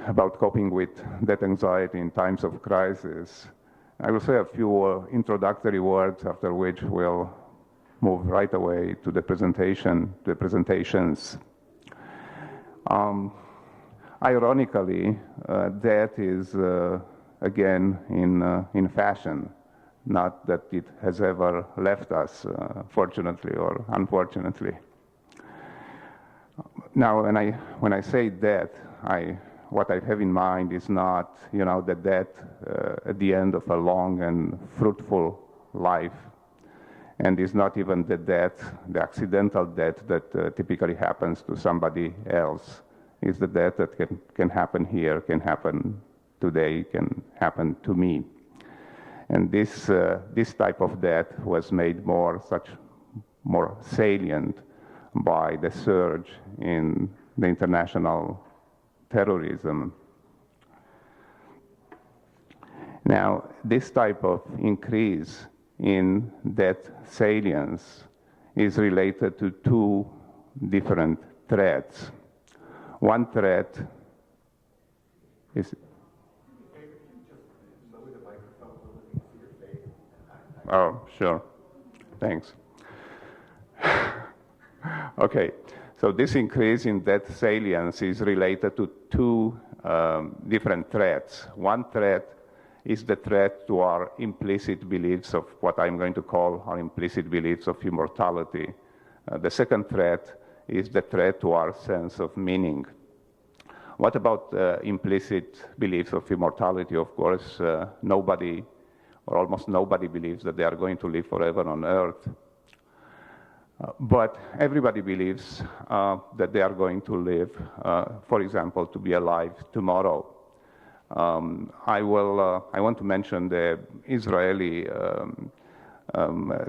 about coping with death anxiety in times of crisis. I will say a few introductory words, after which we'll move right away to the presentations. Ironically, death is again in fashion. Not that it has ever left us, fortunately or unfortunately. Now, when I say death, what I have in mind is not, the death at the end of a long and fruitful life, and is not even the death, the accidental death that typically happens to somebody else. It's the death that can happen here, can happen today, can happen to me. And this type of death was made more salient by the surge in the international terrorism. Now, this type of increase in death salience is related to two different threats. One threat is... Oh, sure. Thanks. Okay, so this increase in death salience is related to two different threats. One threat is the threat to our implicit beliefs of what I'm going to call our implicit beliefs of immortality. The second threat is the threat to our sense of meaning. What about implicit beliefs of immortality? Of course, nobody or almost nobody believes that they are going to live forever on Earth. But everybody believes that they are going to live, for example, to be alive tomorrow. I want to mention the Israeli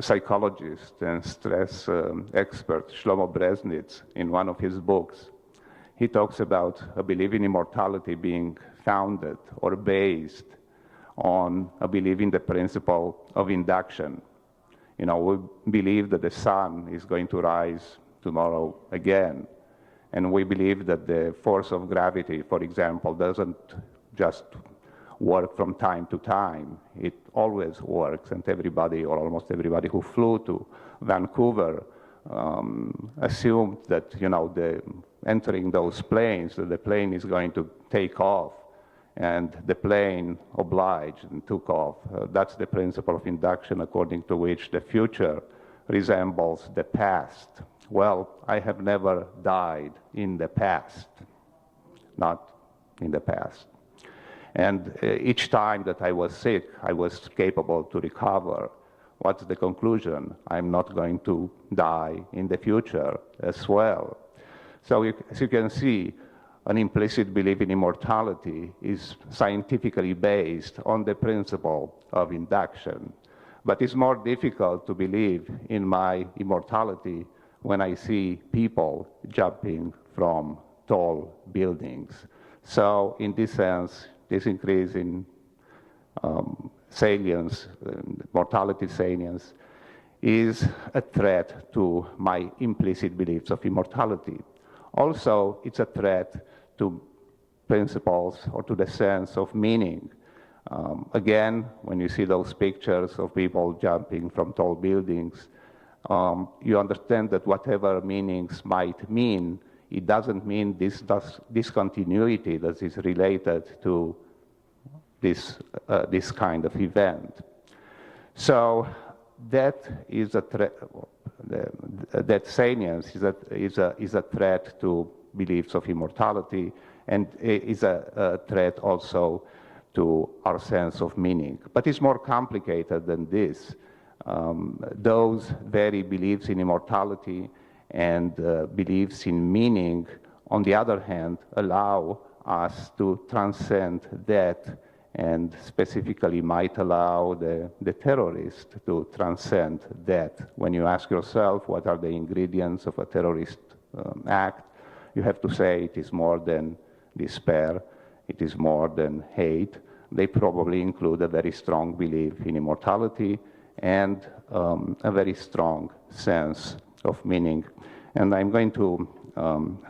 psychologist and stress expert Shlomo Brezhnitz in one of his books. He talks about a belief in immortality being founded or based on a belief in the principle of induction. We believe that the sun is going to rise tomorrow again. And we believe that the force of gravity, for example, doesn't just work from time to time. It always works, and everybody, or almost everybody who flew to Vancouver assumed that, entering those planes, that the plane is going to take off. And the plane obliged and took off. That's the principle of induction according to which the future resembles the past. Well, I have never died in the past, not in the past. And each time that I was sick, I was capable to recover. What's the conclusion? I'm not going to die in the future as well. So as you can see, an implicit belief in immortality is scientifically based on the principle of induction. But it's more difficult to believe in my immortality when I see people jumping from tall buildings. So in this sense, this increase in salience, mortality salience, is a threat to my implicit beliefs of immortality. Also, it's a threat to principles or to the sense of meaning. Again, when you see those pictures of people jumping from tall buildings, you understand that whatever meanings might mean, it doesn't mean this discontinuity that is related to this kind of event. So that is a threat. That salience is a threat to beliefs of immortality, and is a threat also to our sense of meaning. But it's more complicated than this. Those very beliefs in immortality and beliefs in meaning, on the other hand, allow us to transcend death, and specifically might allow the terrorist to transcend death. When you ask yourself what are the ingredients of a terrorist act, you have to say it is more than despair, it is more than hate. They probably include a very strong belief in immortality and a very strong sense of meaning. And I'm going to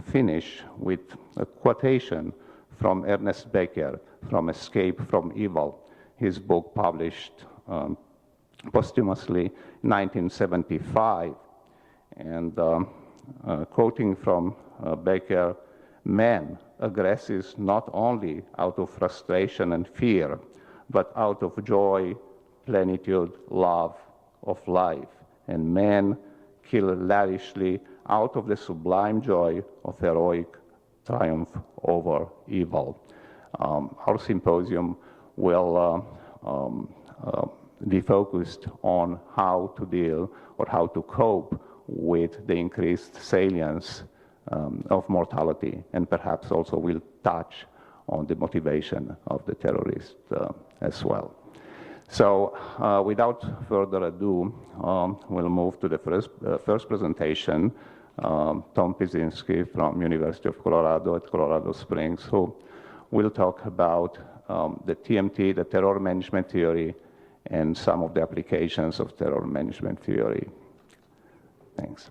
finish with a quotation from Ernest Becker, from Escape from Evil, his book published posthumously in 1975. And quoting from Becker, man aggresses not only out of frustration and fear, but out of joy, plenitude, love of life. And men kill lavishly out of the sublime joy of heroic triumph over evil. Our symposium will be focused on how to deal or how to cope with the increased salience of mortality, and perhaps also will touch on the motivation of the terrorist as well. So without further ado, we'll move to the first presentation, Tom Pyszczynski from University of Colorado at Colorado Springs, who will talk about the TMT, the terror management theory, and some of the applications of terror management theory. Thanks.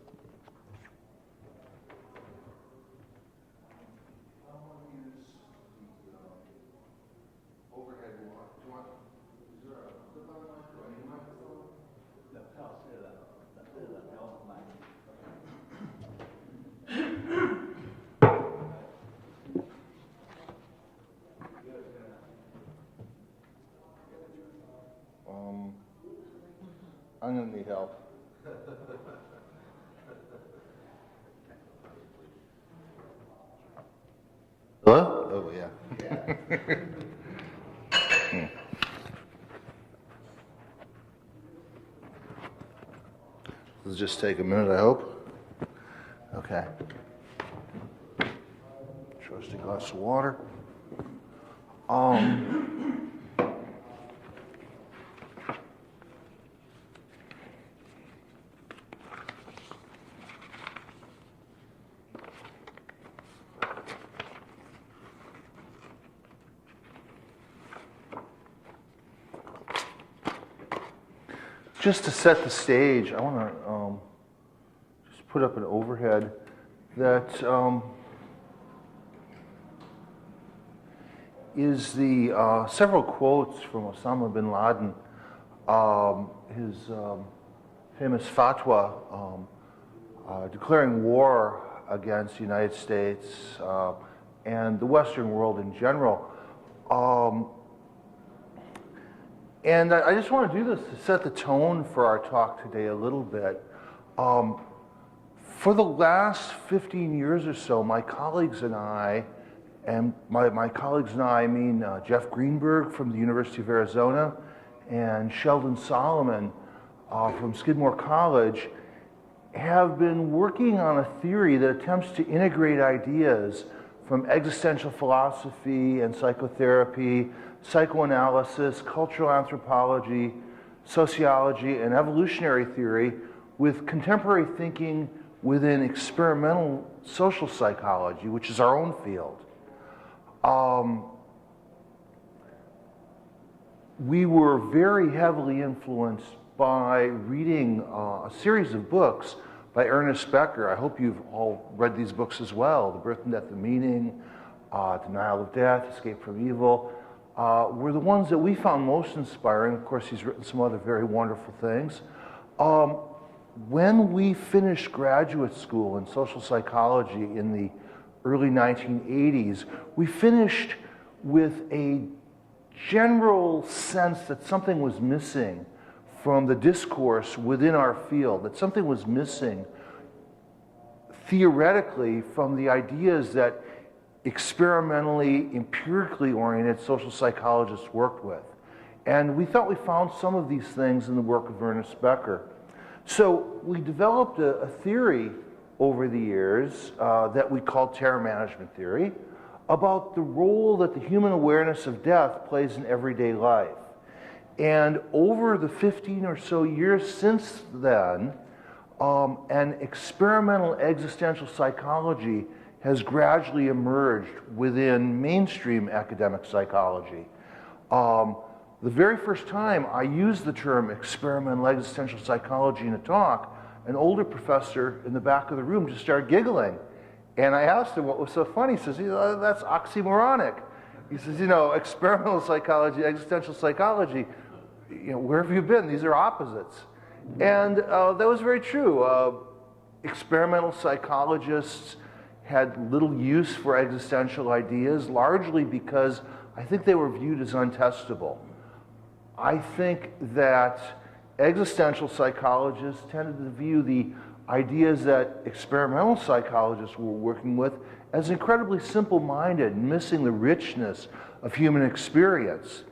I'm going to need help. Hello? Oh, yeah. This will just take a minute, I hope. Okay. Trusty glass of water. Just to set the stage, I want to just put up an overhead that is the several quotes from Osama bin Laden, his famous fatwa declaring war against the United States and the Western world in general. And I just want to do this to set the tone for our talk today a little bit. For the last 15 years or so, my colleagues and I, and my colleagues and I mean Jeff Greenberg from the University of Arizona and Sheldon Solomon from Skidmore College, have been working on a theory that attempts to integrate ideas from existential philosophy and psychotherapy, psychoanalysis, cultural anthropology, sociology, and evolutionary theory with contemporary thinking within experimental social psychology, which is our own field. We were very heavily influenced by reading a series of books by Ernest Becker. I hope you've all read these books as well. The Birth and Death of Meaning, Denial of Death, Escape from Evil, were the ones that we found most inspiring. Of course, he's written some other very wonderful things. When we finished graduate school in social psychology in the early 1980s, we finished with a general sense that something was missing from the discourse within our field, that something was missing theoretically from the ideas that experimentally, empirically oriented social psychologists worked with. And we thought we found some of these things in the work of Ernest Becker. So we developed a theory over the years that we called terror management theory about the role that the human awareness of death plays in everyday life. And over the 15 or so years since then, an experimental existential psychology has gradually emerged within mainstream academic psychology. The very first time I used the term experimental existential psychology in a talk, an older professor in the back of the room just started giggling. And I asked him what was so funny. He says, that's oxymoronic. He says, experimental psychology, existential psychology, where have you been? These are opposites. And that was very true. Experimental psychologists had little use for existential ideas, largely because I think they were viewed as untestable. I think that existential psychologists tended to view the ideas that experimental psychologists were working with as incredibly simple-minded and missing the richness of human experience.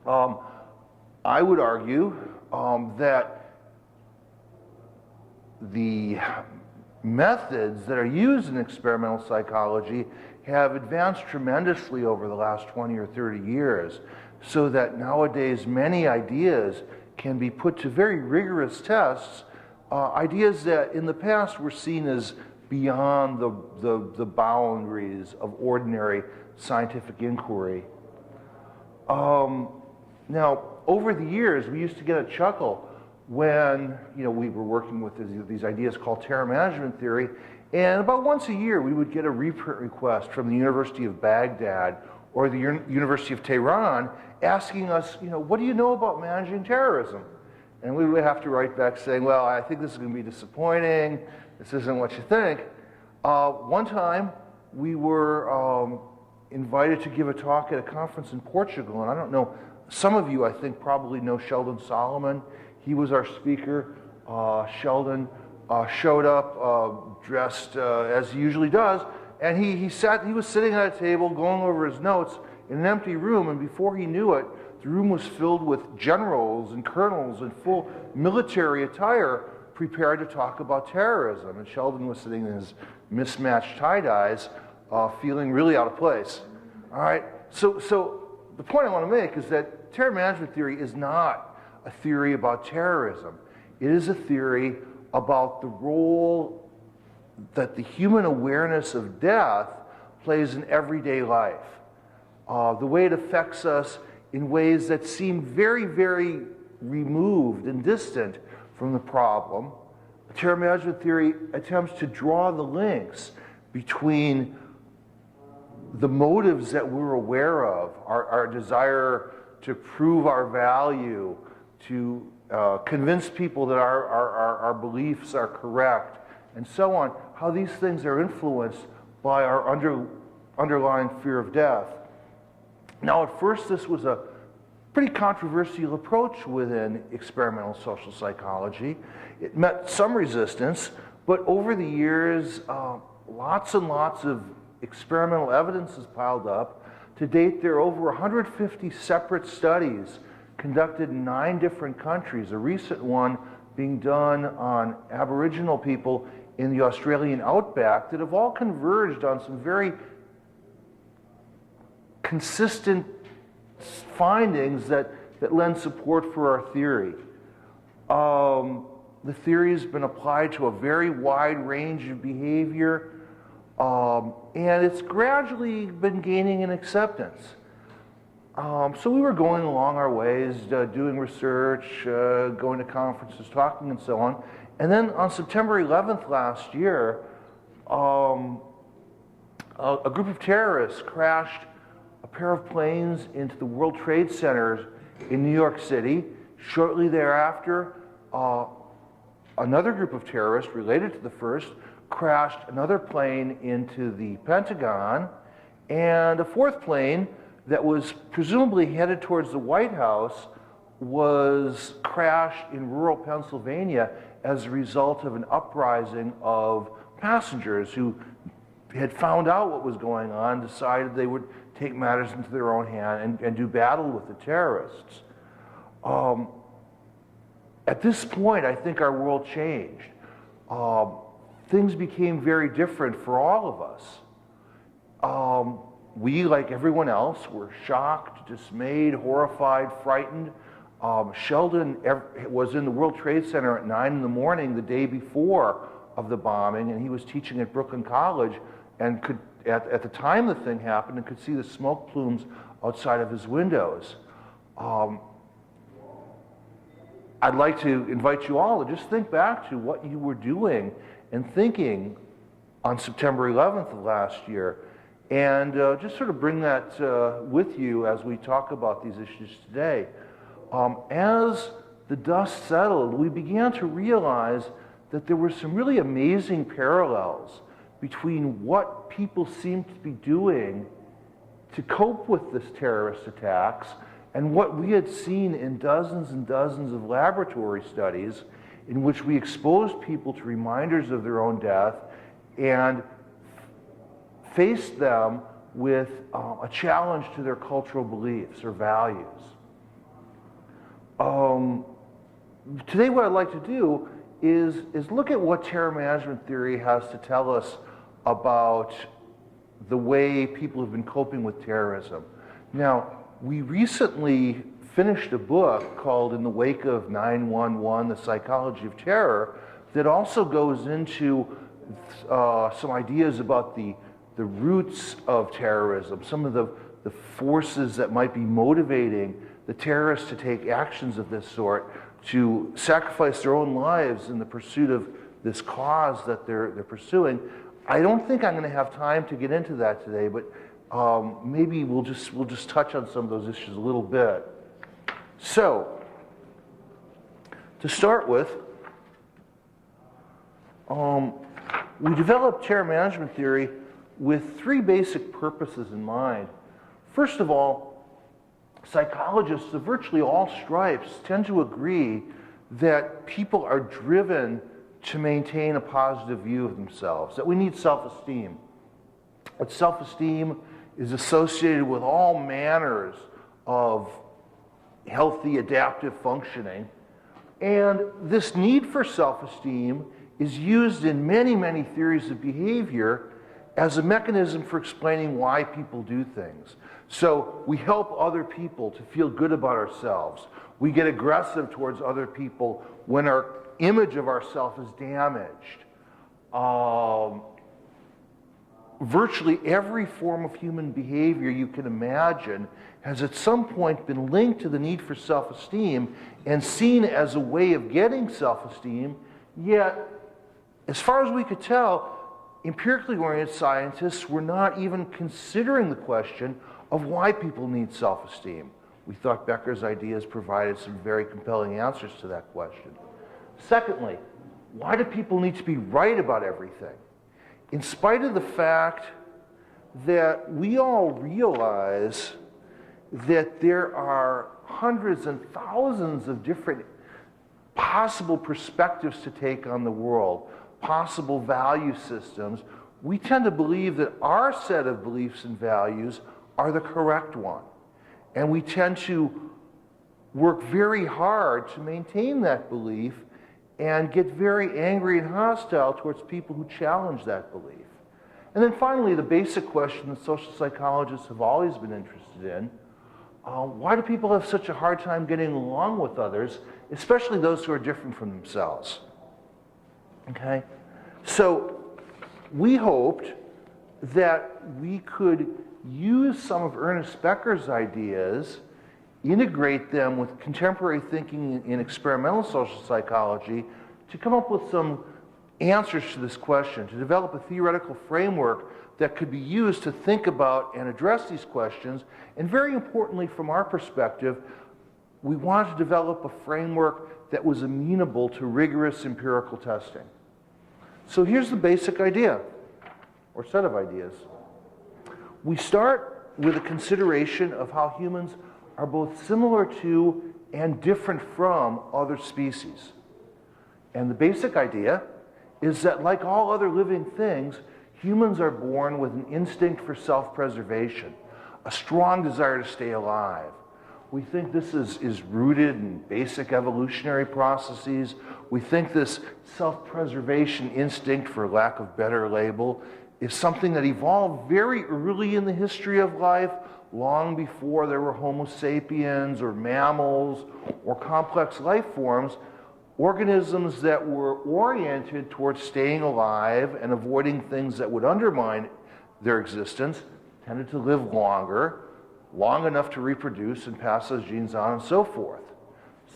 I would argue that the methods that are used in experimental psychology have advanced tremendously over the last 20 or 30 years, so that nowadays many ideas can be put to very rigorous tests, ideas that in the past were seen as beyond the boundaries of ordinary scientific inquiry. Now, over the years, we used to get a chuckle when we were working with these ideas called terror management theory, and about once a year we would get a reprint request from the University of Baghdad or the University of Tehran asking us, what do you know about managing terrorism? And we would have to write back saying, well, I think this is going to be disappointing, this isn't what you think. One time we were invited to give a talk at a conference in Portugal, and I don't know, some of you I think probably know Sheldon Solomon. He was our speaker. Sheldon showed up dressed as he usually does, and he was sitting at a table going over his notes in an empty room, and before he knew it, the room was filled with generals and colonels in full military attire prepared to talk about terrorism. And Sheldon was sitting in his mismatched tie-dyes, feeling really out of place. All right, so the point I want to make is that terror management theory is not a theory about terrorism. It is a theory about the role that the human awareness of death plays in everyday life. The way it affects us in ways that seem very, very removed and distant from the problem. Terror management theory attempts to draw the links between the motives that we're aware of, our desire to prove our value, to convince people that our beliefs are correct, and so on, how these things are influenced by our underlying fear of death. Now, at first, this was a pretty controversial approach within experimental social psychology. It met some resistance, but over the years, lots and lots of experimental evidence has piled up. To date, there are over 150 separate studies conducted in 9 different countries, a recent one being done on Aboriginal people in the Australian outback that have all converged on some very consistent findings that lend support for our theory. The theory has been applied to a very wide range of behavior, and it's gradually been gaining an acceptance. So we were going along our ways, doing research, going to conferences, talking and so on. And then on September 11th last year, a group of terrorists crashed a pair of planes into the World Trade Center in New York City. Shortly thereafter, another group of terrorists related to the first crashed another plane into the Pentagon, and a fourth plane that was presumably headed towards the White House was crashed in rural Pennsylvania as a result of an uprising of passengers who had found out what was going on, decided they would take matters into their own hand and do battle with the terrorists. At this point, I think our world changed. Things became very different for all of us. We, like everyone else, were shocked, dismayed, horrified, frightened. Sheldon was in the World Trade Center at 9 in the morning the day before of the bombing, and he was teaching at Brooklyn College and could, at the time the thing happened, and could see the smoke plumes outside of his windows. I'd like to invite you all to just think back to what you were doing and thinking on September 11th of last year, And just sort of bring that with you as we talk about these issues today. As the dust settled, we began to realize that there were some really amazing parallels between what people seemed to be doing to cope with this terrorist attacks and what we had seen in dozens and dozens of laboratory studies in which we exposed people to reminders of their own death and faced them with a challenge to their cultural beliefs or values. Today what I'd like to do is look at what terror management theory has to tell us about the way people have been coping with terrorism. Now, we recently finished a book called In the Wake of 9/11, The Psychology of Terror, that also goes into some ideas about the roots of terrorism, some of the forces that might be motivating the terrorists to take actions of this sort, to sacrifice their own lives in the pursuit of this cause that they're pursuing. I don't think I'm going to have time to get into that today, but maybe we'll just touch on some of those issues a little bit. So, to start with, we developed terror management theory with three basic purposes in mind. First of all, psychologists of virtually all stripes tend to agree that people are driven to maintain a positive view of themselves, that we need self-esteem. That self-esteem is associated with all manners of healthy adaptive functioning. And this need for self-esteem is used in many, many theories of behavior as a mechanism for explaining why people do things. So we help other people to feel good about ourselves. We get aggressive towards other people when our image of ourselves is damaged. Virtually every form of human behavior you can imagine has at some point been linked to the need for self-esteem and seen as a way of getting self-esteem, yet, as far as we could tell, empirically oriented scientists were not even considering the question of why people need self-esteem. We thought Becker's ideas provided some very compelling answers to that question. Secondly, why do people need to be right about everything? In spite of the fact that we all realize that there are hundreds and thousands of different possible perspectives to take on the world, possible value systems, we tend to believe that our set of beliefs and values are the correct one. And we tend to work very hard to maintain that belief and get very angry and hostile towards people who challenge that belief. And then finally, the basic question that social psychologists have always been interested in, why do people have such a hard time getting along with others, especially those who are different from themselves? Okay? So we hoped that we could use some of Ernest Becker's ideas, integrate them with contemporary thinking in experimental social psychology to come up with some answers to this question, to develop a theoretical framework that could be used to think about and address these questions. And very importantly, from our perspective, we wanted to develop a framework that was amenable to rigorous empirical testing. So here's the basic idea, or set of ideas. We start with a consideration of how humans are both similar to and different from other species. And the basic idea is that, like all other living things, humans are born with an instinct for self-preservation, a strong desire to stay alive. We think this is rooted in basic evolutionary processes. We think this self-preservation instinct, for lack of better label, is something that evolved very early in the history of life, long before there were Homo sapiens or mammals or complex life forms, organisms that were oriented towards staying alive and avoiding things that would undermine their existence tended to live longer, long enough to reproduce and pass those genes on and so forth.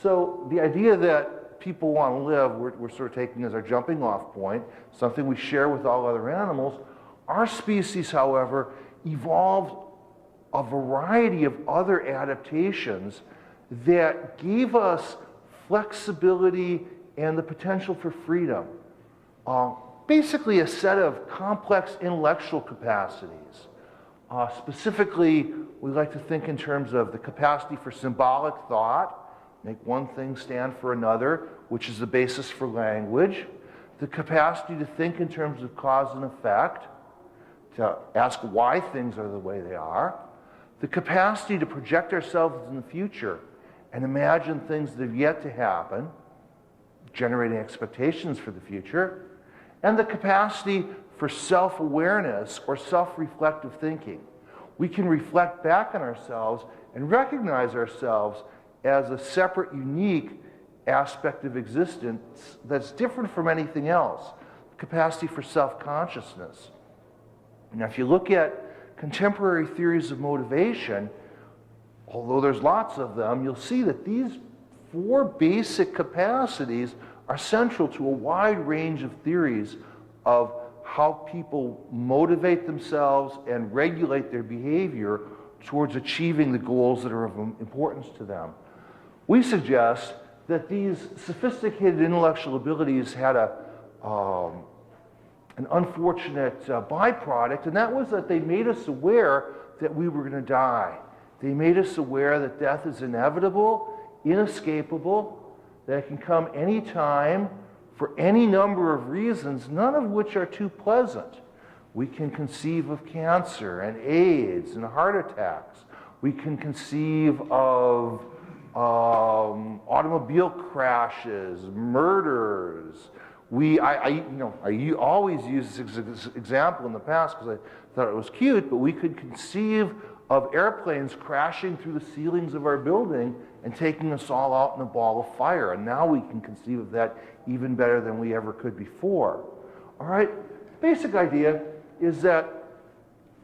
So the idea that people want to live, we're sort of taking as our jumping off point, something we share with all other animals. Our species, however, evolved a variety of other adaptations that gave us flexibility and the potential for freedom. Basically a set of complex intellectual capacities. Specifically, we like to think in terms of the capacity for symbolic thought, make one thing stand for another, which is the basis for language. The capacity to think in terms of cause and effect, to ask why things are the way they are. The capacity to project ourselves in the future and imagine things that have yet to happen, generating expectations for the future. And the capacity for self-awareness or self-reflective thinking. We can reflect back on ourselves and recognize ourselves as a separate, unique aspect of existence that's different from anything else. Capacity for self-consciousness. Now, if you look at contemporary theories of motivation, although there's lots of them, you'll see that these 4 basic capacities are central to a wide range of theories of how people motivate themselves and regulate their behavior towards achieving the goals that are of importance to them. We suggest that these sophisticated intellectual abilities had an unfortunate byproduct, and that was that they made us aware that we were going to die. They made us aware that death is inevitable, inescapable, that it can come any time for any number of reasons, none of which are too pleasant. We can conceive of cancer and AIDS and heart attacks. We can conceive of automobile crashes, murders. I always use this example in the past because I thought it was cute, but we could conceive of airplanes crashing through the ceilings of our building and taking us all out in a ball of fire. And now we can conceive of that even better than we ever could before. All right, basic idea is that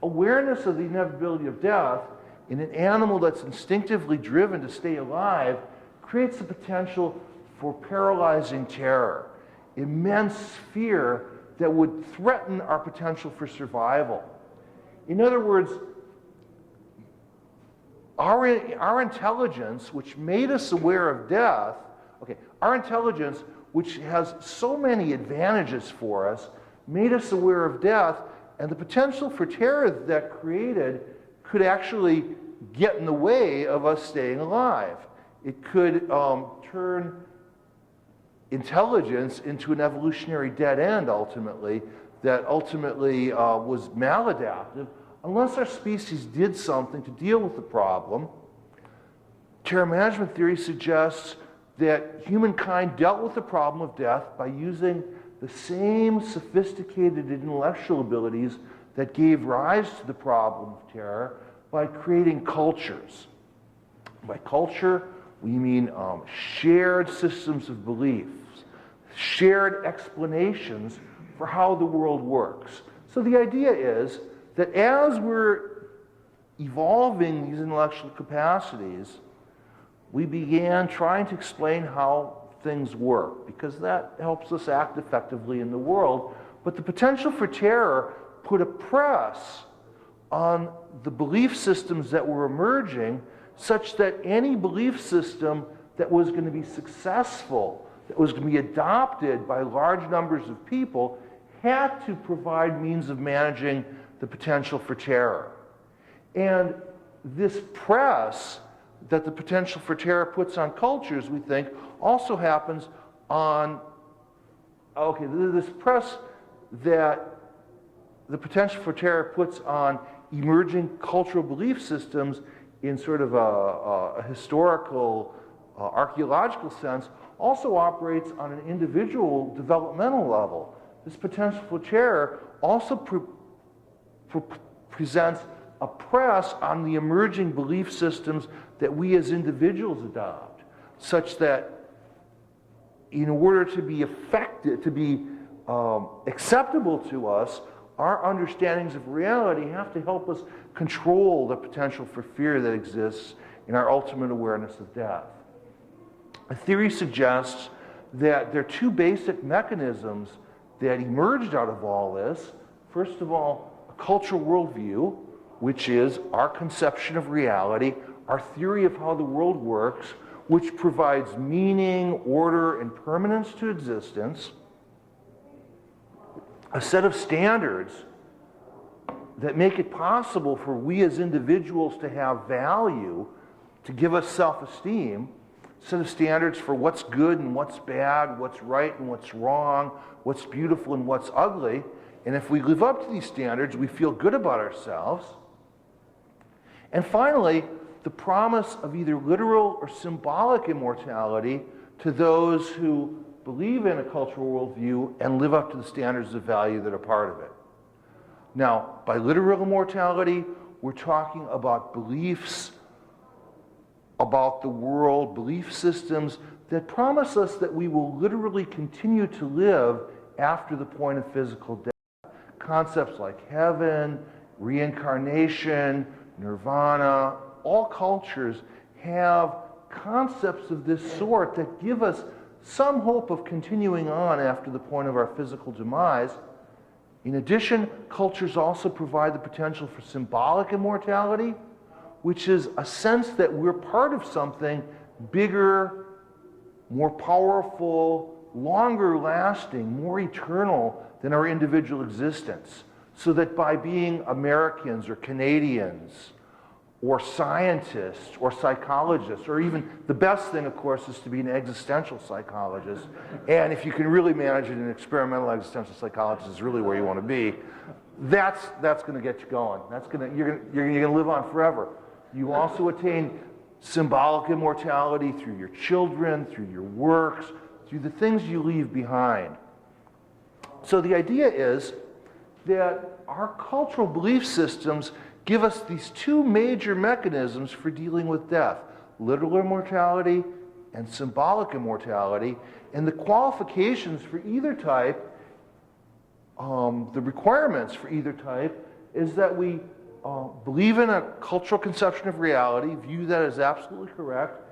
awareness of the inevitability of death in an animal that's instinctively driven to stay alive creates the potential for paralyzing terror, immense fear that would threaten our potential for survival. In other words, our intelligence, which made us aware of death, our intelligence, which has so many advantages for us, made us aware of death, and the potential for terror that created could actually get in the way of us staying alive. It could turn intelligence into an evolutionary dead end, ultimately, that ultimately was maladaptive. Unless our species did something to deal with the problem, terror management theory suggests that humankind dealt with the problem of death by using the same sophisticated intellectual abilities that gave rise to the problem of terror by creating cultures. By culture, we mean shared systems of beliefs, shared explanations for how the world works. So the idea is that as we're evolving these intellectual capacities, we began trying to explain how things work, because that helps us act effectively in the world. But the potential for terror put a press on the belief systems that were emerging, such that any belief system that was going to be successful, that was going to be adopted by large numbers of people, had to provide means of managing the potential for terror. And this press that the potential for terror puts on cultures, we think, also happens on, this press that the potential for terror puts on emerging cultural belief systems in sort of a historical, archaeological sense, also operates on an individual developmental level. This potential for terror also presents a press on the emerging belief systems that we as individuals adopt, such that in order to be effective, to be acceptable to us, our understandings of reality have to help us control the potential for fear that exists in our ultimate awareness of death. A theory suggests that there are 2 basic mechanisms that emerged out of all this. First of all, a cultural worldview, which is our conception of reality, our theory of how the world works, which provides meaning, order, and permanence to existence, a set of standards that make it possible for we as individuals to have value, to give us self-esteem, a set of standards for what's good and what's bad, what's right and what's wrong, what's beautiful and what's ugly. And if we live up to these standards, we feel good about ourselves. And finally, the promise of either literal or symbolic immortality to those who believe in a cultural worldview and live up to the standards of value that are part of it. Now, by literal immortality, we're talking about beliefs about the world, belief systems that promise us that we will literally continue to live after the point of physical death. Concepts like heaven, reincarnation, nirvana, all cultures have concepts of this sort that give us some hope of continuing on after the point of our physical demise. In addition, cultures also provide the potential for symbolic immortality, which is a sense that we're part of something bigger, more powerful, longer lasting, more eternal than our individual existence. So that by being Americans or Canadians or scientists or psychologists, or even the best thing, of course, is to be an existential psychologist. And if you can really manage it, an experimental existential psychologist is really where you want to be. That's going to get you going. You're going to live on forever. You also attain symbolic immortality through your children, through your works, through the things you leave behind. So the idea is that our cultural belief systems give us these two major mechanisms for dealing with death: literal immortality and symbolic immortality. And the qualifications for either type, the requirements for either type, is that we believe in a cultural conception of reality, view that as absolutely correct,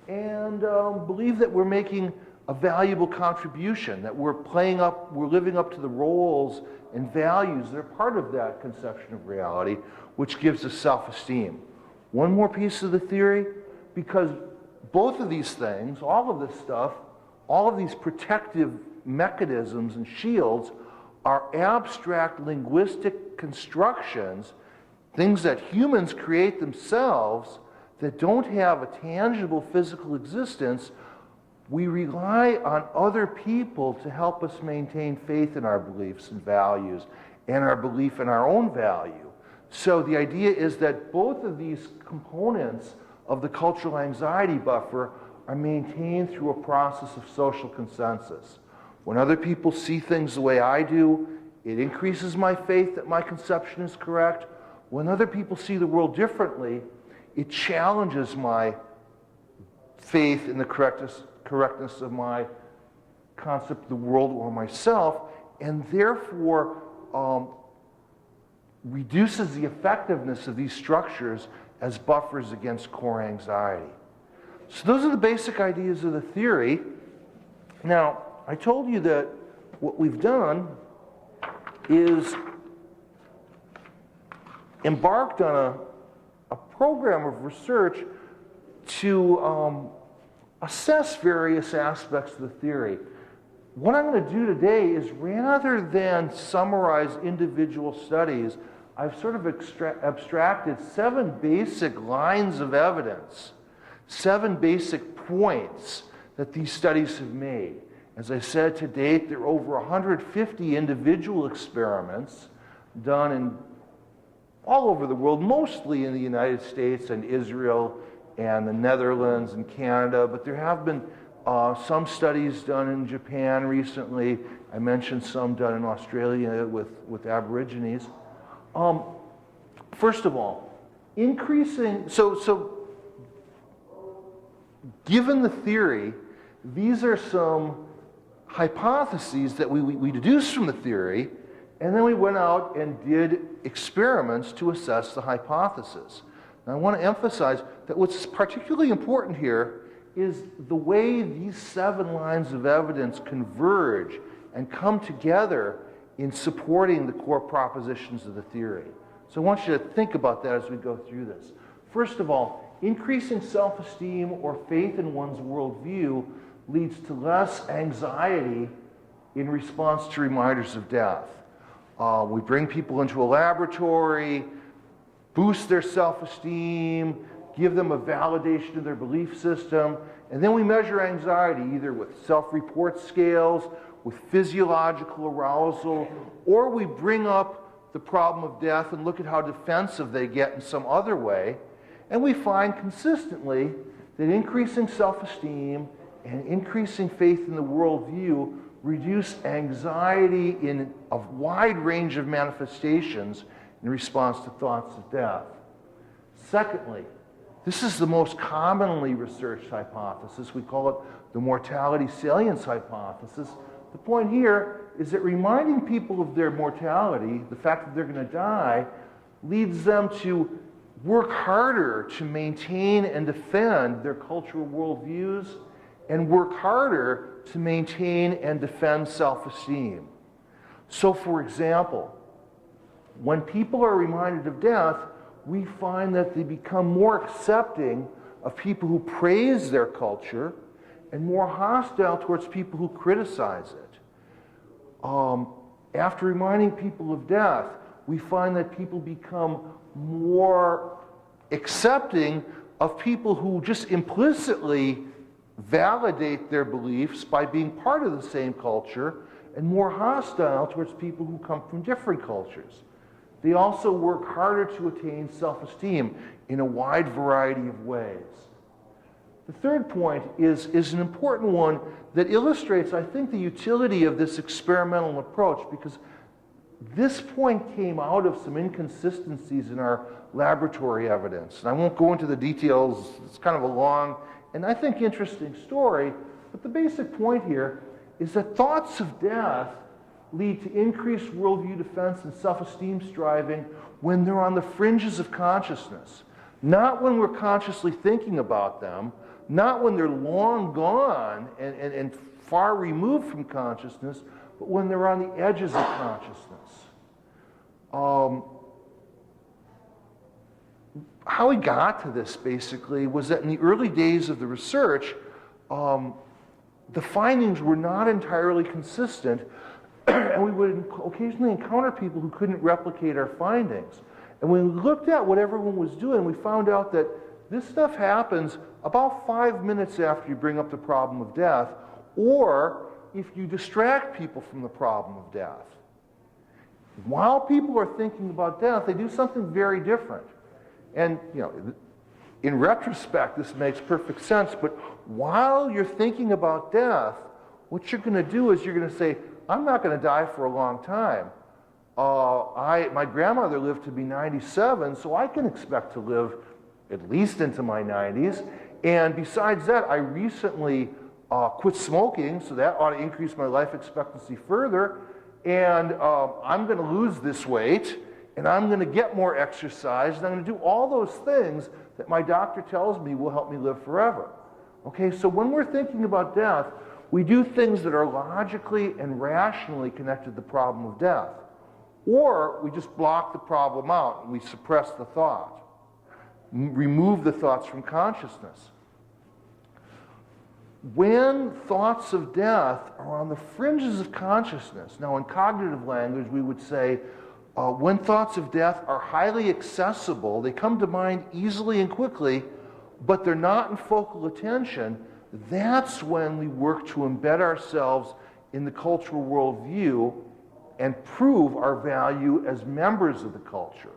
and believe that we're making a valuable contribution, that we're living up to the roles and values that are part of that conception of reality, which gives us self-esteem. One more piece of the theory, because both of these things, all of this stuff, all of these protective mechanisms and shields are abstract linguistic constructions, things that humans create themselves that don't have a tangible physical existence. We rely on other people to help us maintain faith in our beliefs and values and our belief in our own value. So the idea is that both of these components of the cultural anxiety buffer are maintained through a process of social consensus. When other people see things the way I do, it increases my faith that my conception is correct. When other people see the world differently, it challenges my faith in the correctness of my concept of the world or myself, and therefore reduces the effectiveness of these structures as buffers against core anxiety. So those are the basic ideas of the theory. Now, I told you that what we've done is embarked on a program of research to assess various aspects of the theory. What I'm going to do today is, rather than summarize individual studies, I've sort of abstracted 7 basic lines of evidence, 7 basic points that these studies have made. As I said, to date, there are over 150 individual experiments done all over the world, mostly in the United States and Israel and the Netherlands and Canada, but there have been some studies done in Japan recently. I mentioned some done in Australia with Aborigines. First of all, so given the theory, these are some hypotheses that we deduced from the theory, and then we went out and did experiments to assess the hypothesis. Now, I want to emphasize that what's particularly important here is the way these 7 lines of evidence converge and come together in supporting the core propositions of the theory. So I want you to think about that as we go through this. First of all, increasing self-esteem or faith in one's worldview leads to less anxiety in response to reminders of death. We bring people into a laboratory, boost their self-esteem, give them a validation of their belief system, and then we measure anxiety either with self-report scales, with physiological arousal, or we bring up the problem of death and look at how defensive they get in some other way. And we find consistently that increasing self-esteem and increasing faith in the worldview reduce anxiety in a wide range of manifestations in response to thoughts of death. Secondly, this is the most commonly researched hypothesis. We call it the mortality salience hypothesis. The point here is that reminding people of their mortality, the fact that they're going to die, leads them to work harder to maintain and defend their cultural worldviews and work harder to maintain and defend self-esteem. So, for example, when people are reminded of death, we find that they become more accepting of people who praise their culture and more hostile towards people who criticize it. After reminding people of death, we find that people become more accepting of people who just implicitly validate their beliefs by being part of the same culture, and more hostile towards people who come from different cultures. They also work harder to attain self-esteem in a wide variety of ways. The third point is an important one that illustrates, I think, the utility of this experimental approach, because this point came out of some inconsistencies in our laboratory evidence. And I won't go into the details. It's kind of a long and I think interesting story, but the basic point here is that thoughts of death lead to increased worldview defense and self-esteem striving when they're on the fringes of consciousness. Not when we're consciously thinking about them, not when they're long gone and far removed from consciousness, but when they're on the edges of consciousness. How we got to this, basically, was that in the early days of the research, the findings were not entirely consistent, and we would occasionally encounter people who couldn't replicate our findings. And when we looked at what everyone was doing, we found out that this stuff happens about 5 minutes after you bring up the problem of death, or if you distract people from the problem of death. While people are thinking about death, they do something very different. And, you know, in retrospect, this makes perfect sense, but while you're thinking about death, what you're going to do is you're going to say, I'm not going to die for a long time. My grandmother lived to be 97, so I can expect to live at least into my 90s. And besides that, I recently quit smoking, so that ought to increase my life expectancy further. And I'm going to lose this weight, and I'm going to get more exercise, and I'm going to do all those things that my doctor tells me will help me live forever. Okay, so when we're thinking about death, we do things that are logically and rationally connected to the problem of death. Or we just block the problem out and we suppress the thought, remove the thoughts from consciousness. When thoughts of death are on the fringes of consciousness, now in cognitive language we would say, when thoughts of death are highly accessible, they come to mind easily and quickly, but they're not in focal attention, that's when we work to embed ourselves in the cultural worldview and prove our value as members of the culture.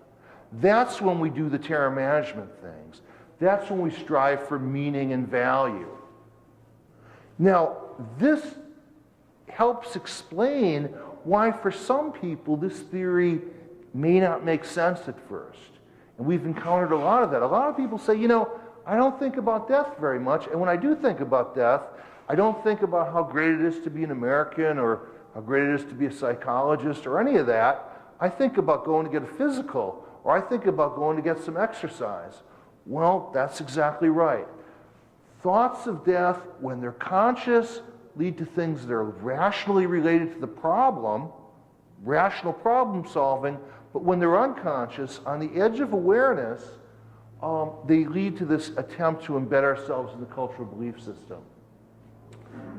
That's when we do the terror management things. That's when we strive for meaning and value. Now, this helps explain why for some people this theory may not make sense at first. And we've encountered a lot of that. A lot of people say, you know, I don't think about death very much, and when I do think about death, I don't think about how great it is to be an American or how great it is to be a psychologist or any of that. I think about going to get a physical, or I think about going to get some exercise. Well, that's exactly right. Thoughts of death, when they're conscious, lead to things that are rationally related to the problem, rational problem solving, But when they're unconscious, on the edge of awareness, they lead to this attempt to embed ourselves in the cultural belief system.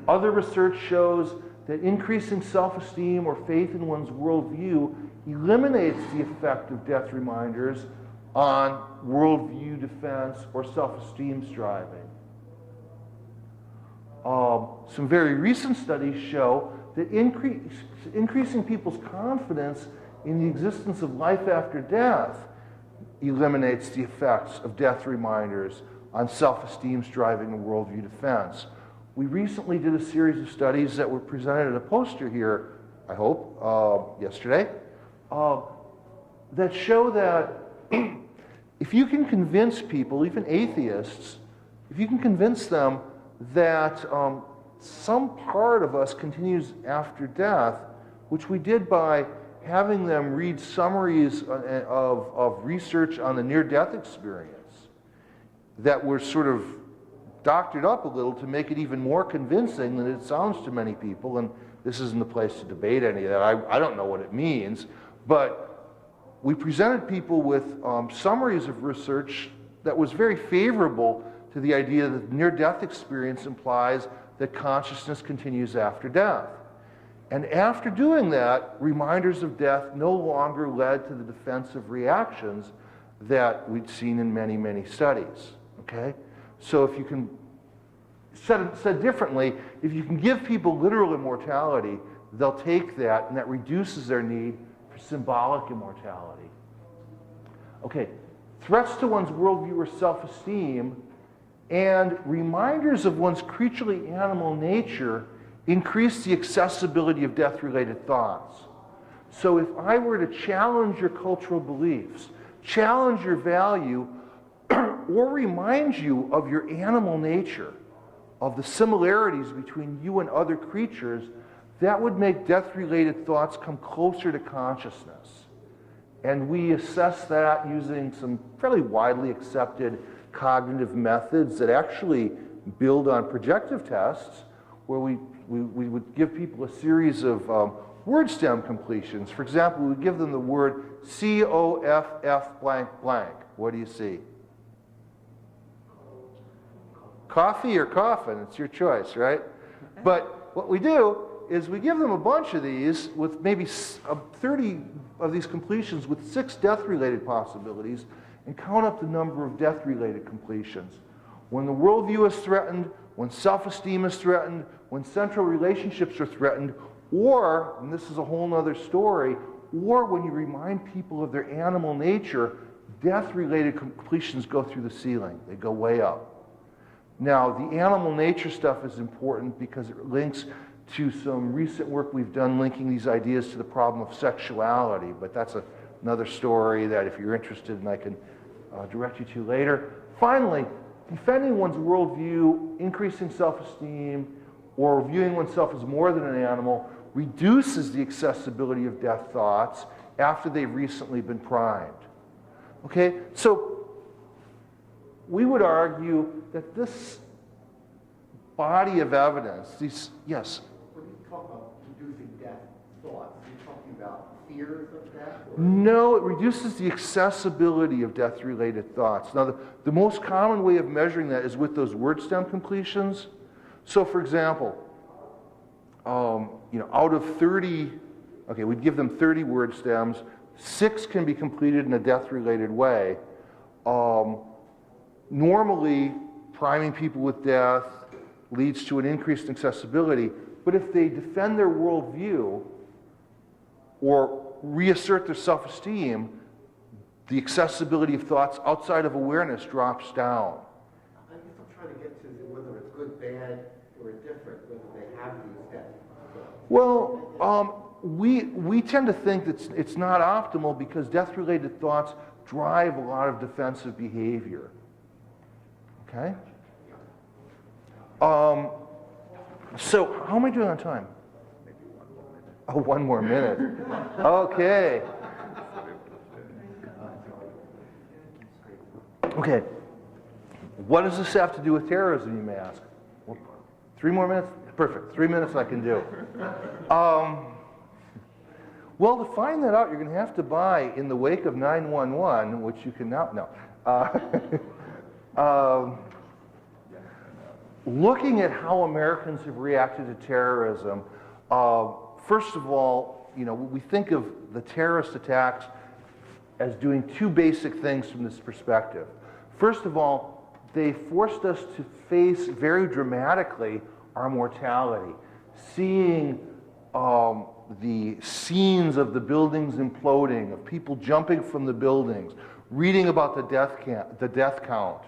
Other research shows that increasing self-esteem or faith in one's worldview eliminates the effect of death reminders on worldview defense or self-esteem striving. Some very recent studies show that increasing people's confidence in the existence of life after death eliminates the effects of death reminders on self-esteem striving and worldview defense. We recently did a series of studies that were presented at a poster here, I hope, yesterday, that show that if you can convince people, even atheists, if you can convince them that some part of us continues after death, which we did by having them read summaries of research on the near-death experience that were sort of doctored up a little to make it even more convincing than it sounds to many people, and this isn't the place to debate any of that. I don't know what it means, but we presented people with summaries of research that was very favorable to the idea that the near-death experience implies that consciousness continues after death. And after doing that, reminders of death no longer led to the defensive reactions that we'd seen in many, many studies, okay? So if you can, said differently, if you can give people literal immortality, they'll take that, and that reduces their need for symbolic immortality. Okay, threats to one's worldview or self-esteem and reminders of one's creaturely animal nature increase the accessibility of death-related thoughts. So if I were to challenge your cultural beliefs, challenge your value, or remind you of your animal nature, of the similarities between you and other creatures, that would make death-related thoughts come closer to consciousness. And we assess that using some fairly widely accepted cognitive methods that actually build on projective tests, where we would give people a series of word stem completions. For example, we would give them the word C-O-F-F blank blank. What do you see? Coffee or coffin, it's your choice, right? But what we do is we give them a bunch of these with maybe 30 of these completions with 6 death-related possibilities and count up the number of death-related completions. When the worldview is threatened, when self-esteem is threatened, when central relationships are threatened, or, and this is a whole other story, or when you remind people of their animal nature, death-related completions go through the ceiling. They go way up. Now, the animal nature stuff is important because it links to some recent work we've done linking these ideas to the problem of sexuality, but that's another story that if you're interested in, I can direct you to later. Finally, defending one's worldview, increasing self-esteem, or viewing oneself as more than an animal reduces the accessibility of death thoughts after they've recently been primed. Okay, so we would argue that this body of evidence, these, yes? When you talk about reducing death thoughts, are you talking about fears of death? Or? No, it reduces the accessibility of death-related thoughts. Now, the most common way of measuring that is with those word stem completions. So, for example, out of 30, okay, we'd give them 30 word stems. 6 can be completed in a death-related way. Normally, priming people with death leads to an increased accessibility, but if they defend their worldview or reassert their self-esteem, the accessibility of thoughts outside of awareness drops down. I guess I'm trying to get to whether it's good, bad, or indifferent, whether they have these deaths. Well, we tend to think that it's not optimal because death-related thoughts drive a lot of defensive behavior. Okay? So, how am I doing on time? Oh, 1 more minute. Okay. Okay. What does this have to do with terrorism, you may ask? Well, 3 more minutes? Perfect. 3 minutes I can do. Well, to find that out, you're going to have to buy In the Wake of 911, which you can now, no. Looking at how Americans have reacted to terrorism, first of all, you know, we think of the terrorist attacks as doing two basic things from this perspective. First of all, they forced us to face very dramatically our mortality. Seeing the scenes of the buildings imploding, of people jumping from the buildings, reading about the death count,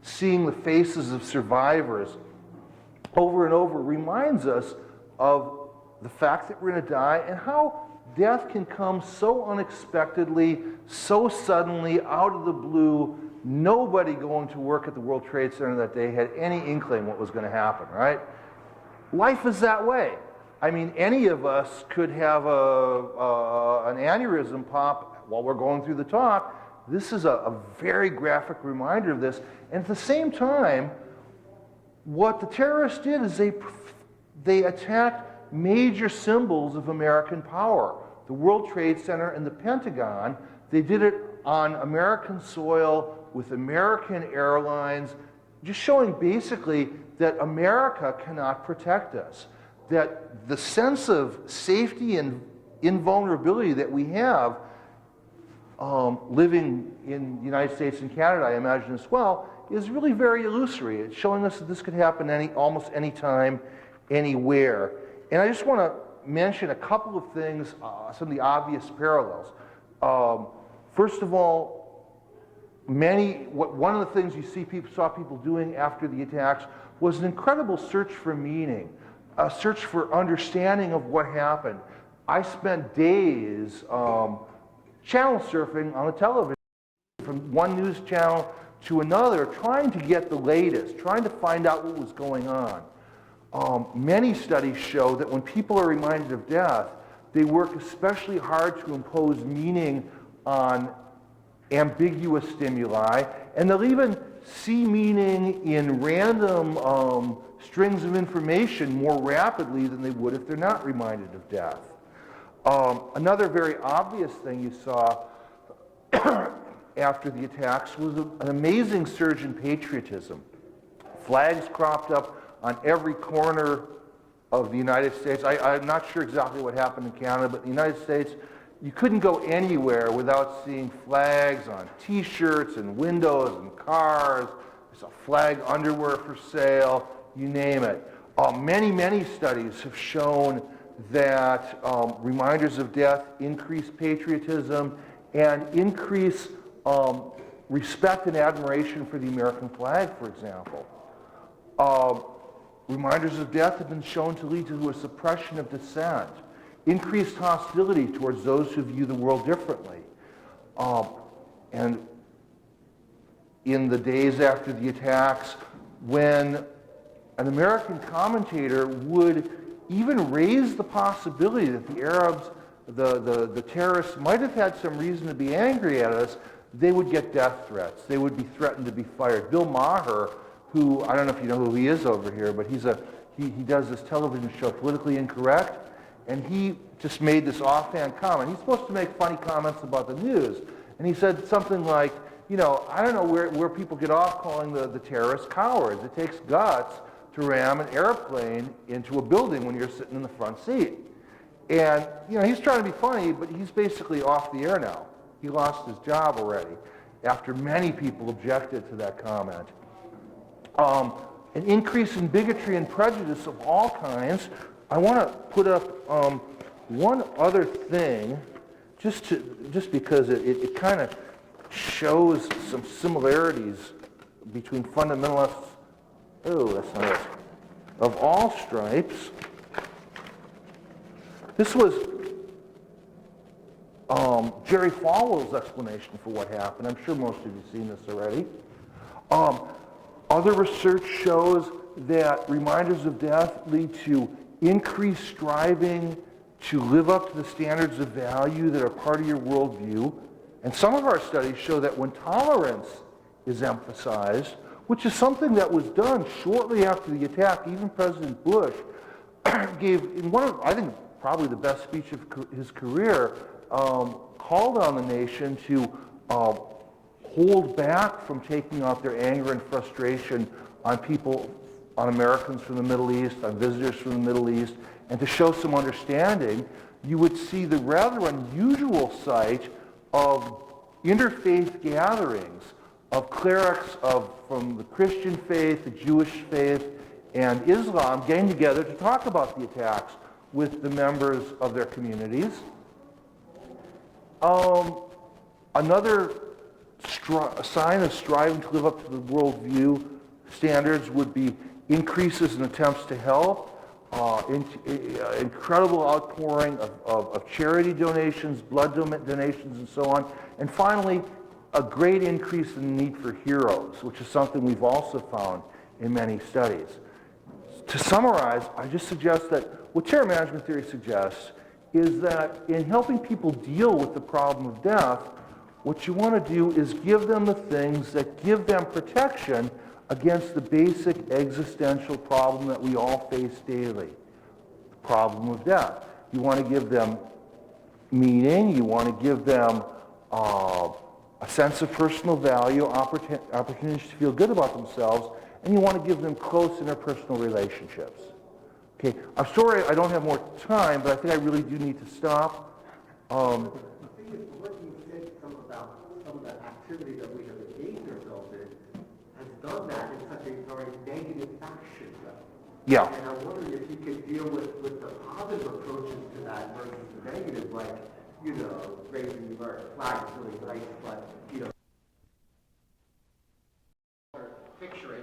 seeing the faces of survivors over and over reminds us of the fact that we're going to die and how death can come so unexpectedly, so suddenly, out of the blue. Nobody going to work at the World Trade Center that day had any inkling what was going to happen, right? Life is that way. I mean, any of us could have an aneurysm pop while we're going through the talk. This is a very graphic reminder of this. And at the same time, what the terrorists did is they attacked major symbols of American power. The World Trade Center and the Pentagon. They did it on American soil with American airlines, just showing basically that America cannot protect us. That the sense of safety and invulnerability that we have living in the United States and Canada, I imagine as well, is really very illusory. It's showing us that this could happen almost any time, anywhere. And I just want to mention a couple of things, some of the obvious parallels. First of all, one of the things you saw people doing after the attacks was an incredible search for meaning, a search for understanding of what happened. I spent days channel surfing on the television, from one news channel to another, trying to get the latest, trying to find out what was going on. Many studies show that when people are reminded of death, they work especially hard to impose meaning on ambiguous stimuli, and they'll even see meaning in random strings of information more rapidly than they would if they're not reminded of death. Another very obvious thing you saw after the attacks was an amazing surge in patriotism. Flags cropped up on every corner of the United States. I'm not sure exactly what happened in Canada, but in the United States, you couldn't go anywhere without seeing flags on T-shirts and windows and cars. There's a flag underwear for sale, you name it. Many studies have shown that reminders of death increase patriotism and increase respect and admiration for the American flag, for example. Reminders of death have been shown to lead to a suppression of dissent, increased hostility towards those who view the world differently. And in the days after the attacks, when an American commentator would even raise the possibility that the Arabs, the terrorists, might have had some reason to be angry at us, they would get death threats. They would be threatened to be fired. Bill Maher, who, I don't know if you know who he is over here, but he does this television show, Politically Incorrect, and he just made this offhand comment. He's supposed to make funny comments about the news, and he said something like, you know, I don't know where people get off calling the terrorists cowards. It takes guts to ram an airplane into a building when you're sitting in the front seat. And, you know, he's trying to be funny, but he's basically off the air now. He lost his job already after many people objected to that comment. An increase in bigotry and prejudice of all kinds. I want to put up one other thing, just because it kind of shows some similarities between fundamentalists, that's not it, of all stripes. This was Jerry Falwell's explanation for what happened. I'm sure most of you have seen this already. Other research shows that reminders of death lead to increased striving to live up to the standards of value that are part of your worldview. And some of our studies show that when tolerance is emphasized, which is something that was done shortly after the attack, even President Bush gave, in one of, I think, probably the best speech of his career, called on the nation to hold back from taking out their anger and frustration on people, on Americans from the Middle East, on visitors from the Middle East, and to show some understanding. You would see the rather unusual sight of interfaith gatherings of clerics from the Christian faith, the Jewish faith, and Islam getting together to talk about the attacks with the members of their communities. Another sign of striving to live up to the worldview standards would be increases in attempts to help, incredible outpouring of charity donations, blood donations, and so on. And finally, a great increase in the need for heroes, which is something we've also found in many studies. To summarize, I just suggest that what terror management theory suggests is that in helping people deal with the problem of death, what you want to do is give them the things that give them protection against the basic existential problem that we all face daily, the problem of death. You want to give them meaning, you want to give them a sense of personal value, opportunities to feel good about themselves, and you want to give them close interpersonal relationships. Okay, I'm sorry I don't have more time, but I think I really do need to stop. The thing is, what you said about some of the activity that we have engaged ourselves in has done that in such a very negative fashion, though. Yeah. And I'm wondering if you could deal with the positive approaches to that versus the negative, like, raising the American flag is really nice, but, picture it.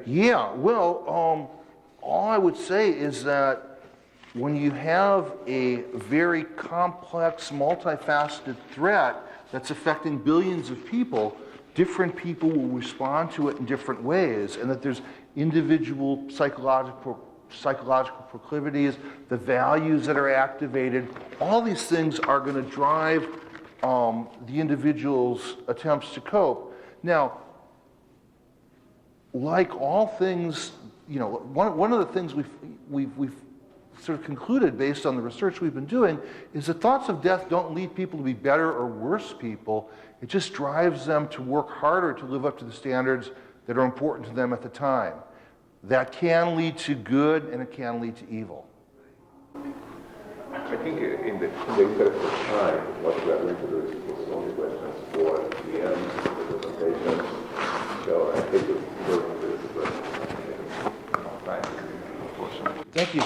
Yeah, well, all I would say is that when you have a very complex, multifaceted threat that's affecting billions of people, different people will respond to it in different ways, and that there's individual psychological proclivities, the values that are activated. All these things are going to drive the individual's attempts to cope. Now, like all things, one of the things we've sort of concluded based on the research we've been doing is that thoughts of death don't lead people to be better or worse people. It just drives them to work harder to live up to the standards that are important to them at the time. That can lead to good and it can lead to evil. I think in the interest of time, what we are going to do is put only questions for the end of the presentation. So I think we'll go into this question. Thank you.